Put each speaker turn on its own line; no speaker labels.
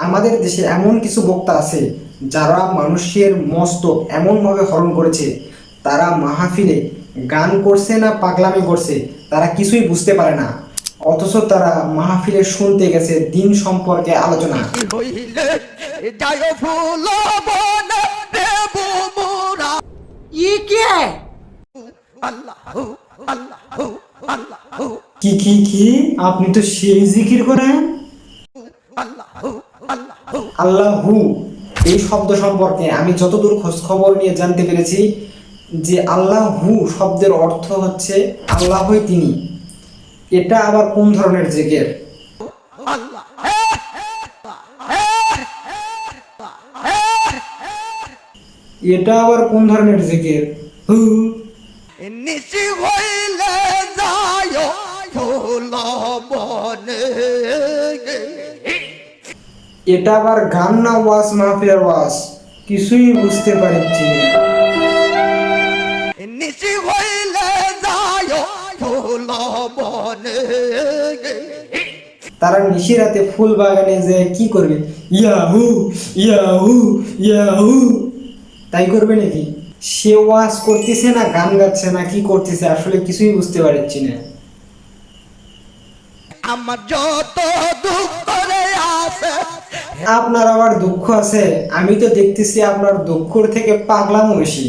আমাদের দেশে এমন কিছু বক্তা আছে যারা মানুষের মস্তক এমনভাবে হরণ করেছে, তারা মাহফিলে গান করছে না পাগলামি করছে তারা কিছুই বুঝতে পারে না, অথচ তারা মাহফিলে শুনতে গেছে দিন সম্পর্কে আলোচনা।
ये क्या है?
কি কি কি আপনি তো সেই জিকির করেন। আল্লাহু এই শব্দ সম্পর্কে আমি যতদূর খোঁজ খবর নিয়ে জানতে পেরেছি যে আল্লাহু শব্দের অর্থ হচ্ছে আল্লাহই তিনি। এটা আবার কোন ধরনের জিকির? এটা আবার কোন ধরনের জিকির? হু
নিশি হইলে যায় ফুল বনে।
এটা আবার গান না ওয়াজ মাহফিলের ওয়াজ? কিছুই বুঝতে পারছি না।
নিশি হইলে যায় ফুল বনে।
তারা নিশিরাতে ফুল বাগানে যে কি করবে? ইয়াহু ইয়াহু ইয়াহু তাই করবে নাকি? সে ওয়াজ করতেছে না গান গাচ্ছে না কি করতেছে আসলে কিছুই বুঝতে পারছি না।
আমার যত দুঃখ রে আছে,
আপনার আবার দুঃখ আছে? আমি তো দেখতেছি আপনার দুঃখর থেকে পাগলামো বেশি।